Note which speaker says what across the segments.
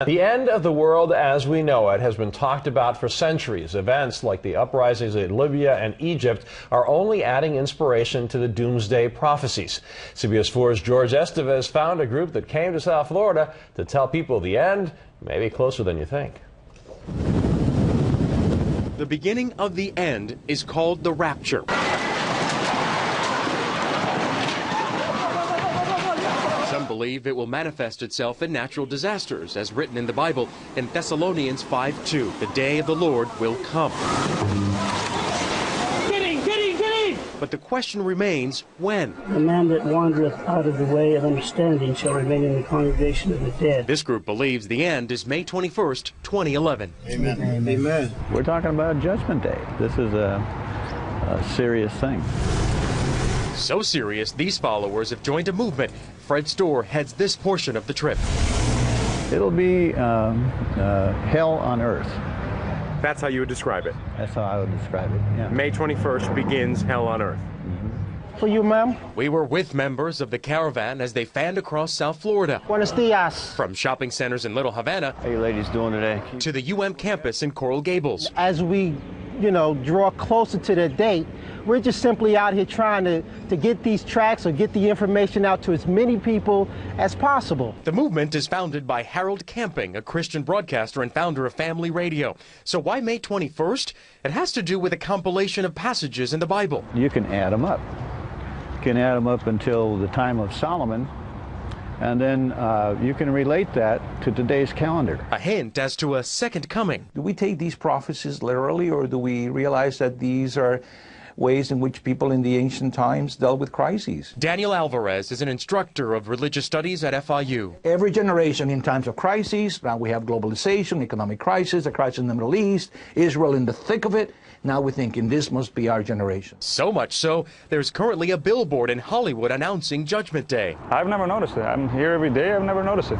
Speaker 1: The end of the world as we know it has been talked about for centuries. Events like the uprisings in Libya and Egypt are only adding inspiration to the doomsday prophecies. CBS 4's George Estevez found a group that came to South Florida to tell people the end may be closer than you think.
Speaker 2: The beginning of the end is called the rapture. Some believe it will manifest itself in natural disasters, as written in the Bible in Thessalonians 5:2. The day of the Lord will come.
Speaker 3: Get in!
Speaker 2: But the question remains, when?
Speaker 4: The man that wandereth out of the way of understanding shall remain in the congregation of the dead.
Speaker 2: This group believes the end is May 21st, 2011.
Speaker 5: Amen. Amen.
Speaker 6: We're talking about Judgment Day. This is a serious thing.
Speaker 2: So serious, these followers have joined a movement. Fred Storr heads this portion of the trip.
Speaker 6: It'll be hell on earth.
Speaker 7: That's how you would describe it?
Speaker 6: That's how I would describe it, yeah.
Speaker 7: May 21st begins hell on earth.
Speaker 4: For you, ma'am.
Speaker 2: We were with members of the caravan as they fanned across South Florida.
Speaker 4: Buenos dias.
Speaker 2: From shopping centers in Little Havana
Speaker 6: How you ladies doing today?
Speaker 2: to the UM campus in Coral Gables.
Speaker 4: As we, draw closer to the date, we're just simply out here trying to get these tracts or get the information out to as many people as possible.
Speaker 2: The movement is founded by Harold Camping, a Christian broadcaster and founder of Family Radio. So why May 21st? It has to do with a compilation of passages in the Bible.
Speaker 6: You can add them up. You can add them up until the time of Solomon, and then you can relate that to today's calendar.
Speaker 2: A hint as to a second coming.
Speaker 8: Do we take these prophecies literally, or do we realize that these are ways in which people in the ancient times dealt with crises?
Speaker 2: Daniel Alvarez is an instructor of religious studies at FIU.
Speaker 8: Every generation in times of crises, now we have globalization, economic crisis, a crisis in the Middle East, Israel in the thick of it. Now we're thinking this must be our generation.
Speaker 2: So much so, there's currently a billboard in Hollywood announcing Judgment Day.
Speaker 7: I've never noticed it. I'm here every day. I've never noticed it.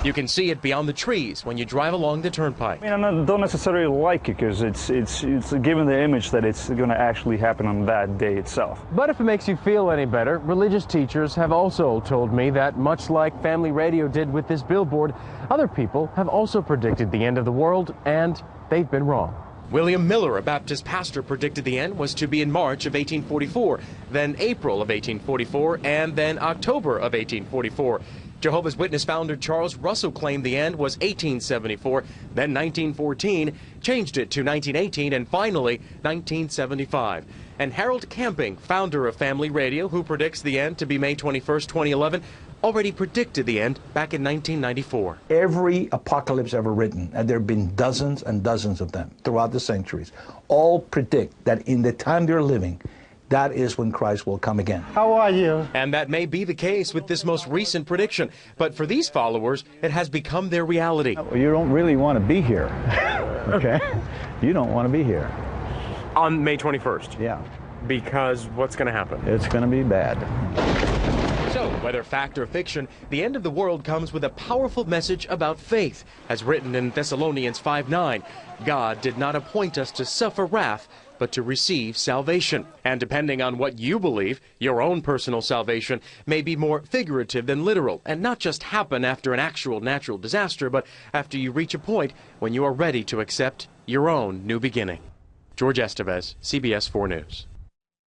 Speaker 2: You can see it beyond the trees when you drive along the turnpike.
Speaker 7: I don't necessarily like it because it's given the image that it's going to actually happen on that day itself.
Speaker 1: But if it makes you feel any better, religious teachers have also told me that much like Family Radio did with this billboard, other people have also predicted the end of the world, and they've been wrong.
Speaker 2: William Miller, a Baptist pastor, predicted the end was to be in March of 1844, then April of 1844, and then October of 1844. Jehovah's Witness founder Charles Russell claimed the end was 1874, then 1914, changed it to 1918, and finally 1975. And Harold Camping, founder of Family Radio, who predicts the end to be May 21st, 2011, already predicted the end back in 1994.
Speaker 8: Every apocalypse ever written, and there have been dozens and dozens of them throughout the centuries, all predict that in the time they're living, that is when Christ will come again.
Speaker 4: How are you?
Speaker 2: And that may be the case with this most recent prediction. But for these followers, it has become their reality.
Speaker 6: Well, you don't really want to be here, okay? You don't want to be here.
Speaker 7: On May 21st?
Speaker 6: Yeah.
Speaker 7: Because what's going to happen?
Speaker 6: It's going to be bad.
Speaker 2: So, whether fact or fiction, the end of the world comes with a powerful message about faith. As written in Thessalonians 5:9, God did not appoint us to suffer wrath, but to receive salvation. And depending on what you believe, your own personal salvation may be more figurative than literal, and not just happen after an actual natural disaster, but after you reach a point when you are ready to accept your own new beginning. George Estevez, CBS 4 News.